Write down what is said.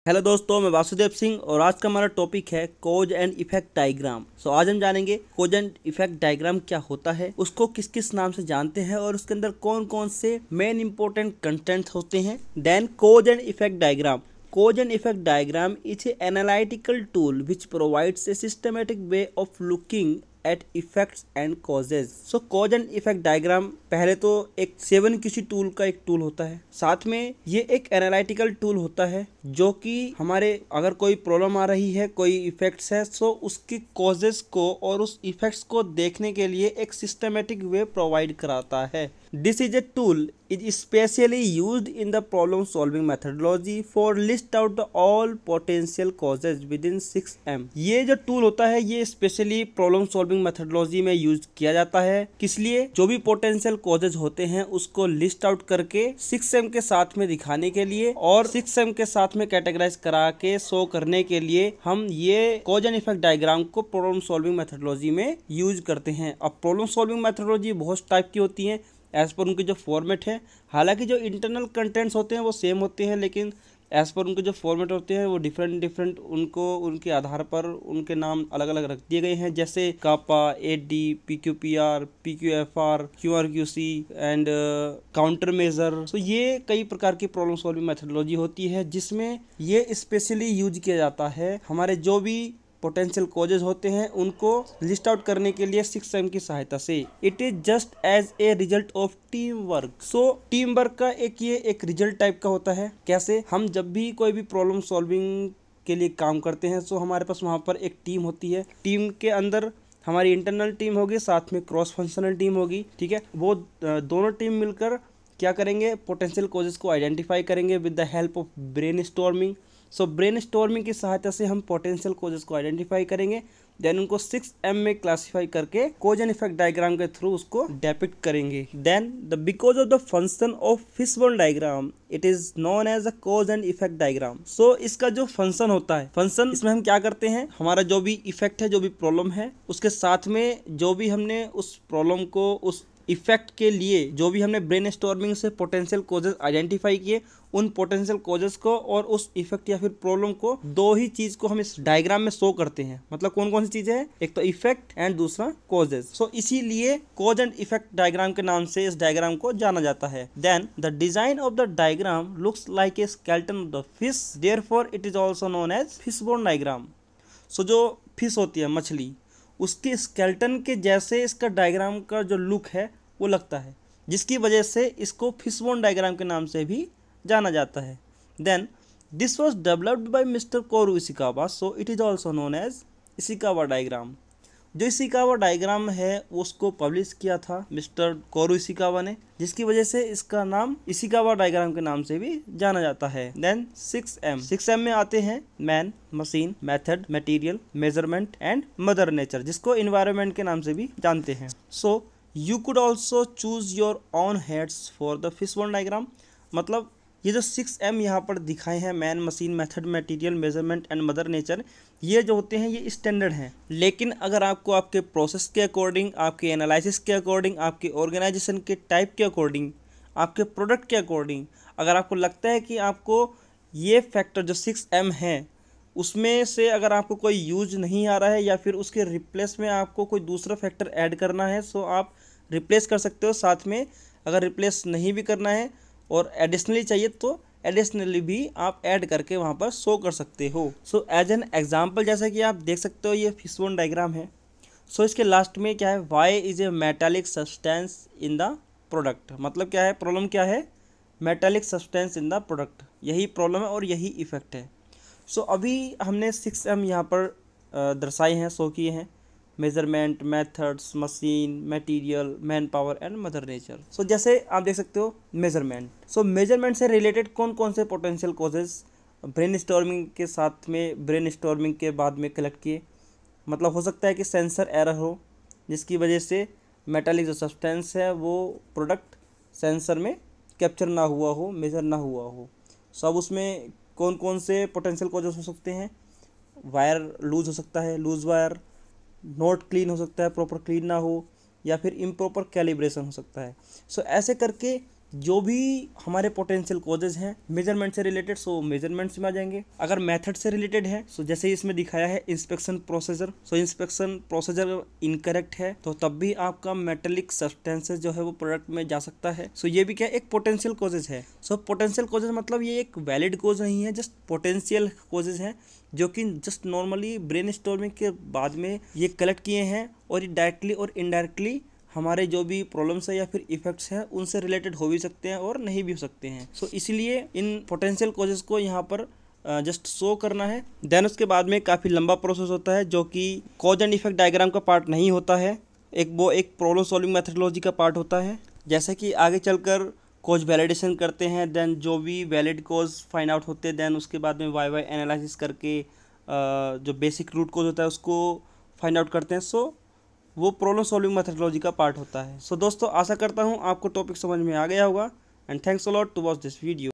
Hello दोस्तों, मैं वासुदेव सिंह और आज का हमारा टॉपिक है कॉज एंड इफेक्ट डायग्राम। आज हम जानेंगे कॉज एंड इफेक्ट डायग्राम क्या होता है, उसको किस किस नाम से जानते हैं और उसके अंदर कौन कौन से मेन इंपॉर्टेंट कंटेंट होते हैं। Then cause and effect diagram. Cause and effect diagram is an analytical tool which provides a systematic way of looking at effects and causes. So cause and effect diagram पहले तो एक 7QC tool का एक tool होता है, साथ में ये एक एनालिटिकल टूल होता है जो कि हमारे अगर कोई प्रॉब्लम आ रही है, कोई इफेक्ट्स है, सो उसकी कॉजेस को और उस इफेक्ट्स को देखने के लिए एक सिस्टमेटिक वे प्रोवाइड कराता है। This is a tool is especially used in the problem solving methodology for list out the all potential causes within 6M। ये जो टूल होता है ये स्पेशली प्रॉब्लम सॉल्विंग मेथडोलॉजी में यूज किया जाता है। किस लिए? जो भी पोटेंशियल कॉजेज होते हैं उसको लिस्ट आउट करके 6M के साथ में दिखाने के लिए और 6M के साथ में कैटेगराइज करा के शो करने के लिए हम ये कॉज एंड इफेक्ट डायग्राम को प्रॉब्लम सॉल्विंग मेथडोलॉजी में यूज करते हैं। अब प्रॉब्लम सॉल्विंग मेथडोलॉजी बहुत टाइप की होती है एज पर उनकी जो फॉर्मेट है। हालांकि जो इंटरनल कंटेंट्स होते हैं वो सेम होते हैं, लेकिन एज पर उनके जो फॉर्मेट होते हैं वो डिफरेंट उनको उनके आधार पर उनके नाम अलग अलग रख दिए गए हैं, जैसे कापा, एडी, PQPR, PQFR, QRQC and countermeasure. तो ये कई प्रकार की प्रॉब्लम सॉल्विंग मेथडोलॉजी होती है जिसमें ये स्पेशली यूज किया जाता है हमारे जो भी पोटेंशियल कॉजेज होते हैं उनको लिस्ट आउट करने के लिए 6M की सहायता से। It is just as a result of team work. So team work का ये एक रिजल्ट टाइप का होता है। कैसे? हम जब भी कोई भी प्रॉब्लम सॉल्विंग के लिए काम करते हैं सो हमारे पास वहाँ पर एक टीम होती है। टीम के अंदर हमारी इंटरनल टीम होगी, साथ में क्रॉस फंक्शनल टीम होगी। ठीक है, वो दोनों टीम मिलकर क्या करेंगे? पोटेंशियल कॉजेज को आइडेंटिफाई करेंगे with the help of brainstorming. So brainstorming की सहायता से हम पोटेंशियल कॉजेज को आइडेंटिफाई करेंगे, देन उनको 6M में क्लासीफाई करके कॉज एंड इफेक्ट डायग्राम के थ्रू उसको डेपिक्ट करेंगे। Then the because of the function of fishbone diagram it is known as a cause and effect diagram. So इसका जो फंक्शन होता है, फंक्शन इसमें हम क्या करते हैं, हमारा जो भी इफेक्ट है, जो भी प्रॉब्लम है, उसके साथ में जो भी हमने उस प्रॉब्लम को उस इफेक्ट के लिए जो भी हमने ब्रेन स्टॉर्मिंग से पोटेंशियल कॉजेज आइडेंटिफाई किए, उन पोटेंशियल कॉजेज को और उस इफेक्ट या फिर प्रॉब्लम को, दो ही चीज को हम इस डायग्राम में शो करते हैं। मतलब कौन कौन सी चीजें हैं? एक तो इफेक्ट एंड दूसरा कॉजेज। सो इसीलिए कॉज एंड इफेक्ट डायग्राम के नाम से इस डायग्राम को जाना जाता है। Then the design of the diagram looks like a skeleton of the fish, therefore it is also known as fishbone diagram. So जो फिश होती है, मछली, उसके स्केलेटन के जैसे इसका डायग्राम का जो लुक है वो लगता है, जिसकी वजह से इसको फिशबोन डायग्राम के नाम से भी जाना जाता है। Then this was developed by mister Kaoru Ishikawa, so it is also known as Ishikawa diagram. जो इशिकावा डायग्राम है उसको पब्लिश किया था मिस्टर कोरू इशिकावा ने, जिसकी वजह से इसका नाम इशिकावा डायग्राम के नाम से भी जाना जाता है। देन 6M में आते हैं man, machine, method, material, measurement and mother nature, जिसको इन्वायरमेंट के नाम से भी जानते हैं। सो You could also choose your own heads for the fishbone diagram। मतलब ये जो 6M यहाँ पर दिखाए हैं, man, machine, method, material, measurement and mother nature, ये जो होते हैं ये स्टैंडर्ड हैं। लेकिन अगर आपको आपके प्रोसेस के अकॉर्डिंग, आपके एनालिसिस के अकॉर्डिंग, आपके ऑर्गेनाइजेशन के टाइप के अकॉर्डिंग, आपके प्रोडक्ट के अकॉर्डिंग, अगर आपको लगता है कि आपको ये फैक्टर जो 6M है उसमें से अगर आपको कोई यूज नहीं आ रहा है या फिर उसके रिप्लेस में आपको कोई दूसरा फैक्टर ऐड करना है, सो आप रिप्लेस कर सकते हो। साथ में अगर रिप्लेस नहीं भी करना है और एडिशनली चाहिए तो एडिशनली भी आप ऐड करके वहाँ पर शो कर सकते हो। सो एज एन एग्जांपल, जैसा कि आप देख सकते हो ये फिशबोन डायग्राम है। सो इसके लास्ट में क्या है? Why is a metallic substance in the product. मतलब क्या है? प्रॉब्लम क्या है? Metallic substance in the product. यही प्रॉब्लम है और यही इफेक्ट है। सो अभी हमने 6M यहाँ पर दर्शाए हैं, शो किए हैं, measurement, methods, machine, material, manpower and mother nature. So जैसे आप देख सकते हो मेजरमेंट। सो मेजरमेंट से रिलेटेड कौन कौन से पोटेंशियल कॉजेज ब्रेन स्टॉर्मिंग के साथ में, ब्रेन स्टॉर्मिंग के बाद में कलेक्ट किए। मतलब हो सकता है कि सेंसर एरर हो, जिसकी वजह से मेटालिक जो सब्सटेंस है वो प्रोडक्ट सेंसर में कैप्चर ना हुआ हो, मेजर ना हुआ हो। सो अब उसमें कौन कौन से पोटेंशियल कॉजेज हो सकते हैं? वायर लूज हो सकता है, लूज वायर, नोट क्लीन हो सकता है, प्रॉपर क्लीन ना हो, या फिर इम्प्रॉपर कैलिब्रेशन हो सकता है। सो ऐसे करके जो भी हमारे पोटेंशियल कॉजेज हैं मेजरमेंट से रिलेटेड, सो मेजरमेंट्स में आ जाएंगे। अगर मेथड से रिलेटेड है, सो जैसे ही इसमें दिखाया है इंस्पेक्शन प्रोसीजर, सो इंस्पेक्शन प्रोसीजर इनकरेक्ट है तो तब भी आपका मेटेलिक सब्सटेंसेस जो है वो प्रोडक्ट में जा सकता है। सो ये भी क्या एक पोटेंशियल कॉजेज है। सो पोटेंशियल कॉजेज मतलब ये एक वैलिड कॉज नहीं है, जस्ट पोटेंशियल कॉजेज हैं जो कि जस्ट नॉर्मली ब्रेन स्टॉर्मिंग के बाद में ये कलेक्ट किए हैं और ये डायरेक्टली और इनडायरेक्टली हमारे जो भी प्रॉब्लम्स है या फिर इफेक्ट्स हैं उनसे रिलेटेड हो भी सकते हैं और नहीं भी हो सकते हैं। सो इसलिए इन पोटेंशियल कॉजेज को यहाँ पर जस्ट शो करना है। देन उसके बाद में काफ़ी लंबा प्रोसेस होता है जो कि कॉज एंड इफेक्ट डायग्राम का पार्ट नहीं होता है, वो एक प्रॉब्लम सॉल्विंग मेथडोलॉजी का पार्ट होता है। जैसे कि आगे चलकर कॉज वैलिडेशन करते हैं, देन जो भी वैलिड कॉज फाइंड आउट होते हैं, देन उसके बाद में वाई एनालिसिस करके जो बेसिक रूट कॉज होता है उसको फाइंड आउट करते हैं। सो वो प्रॉब्लम सॉल्विंग मेथडोलॉजी का पार्ट होता है। सो दोस्तों आशा करता हूँ आपको टॉपिक समझ में आ गया होगा and thanks a lot to watch this video.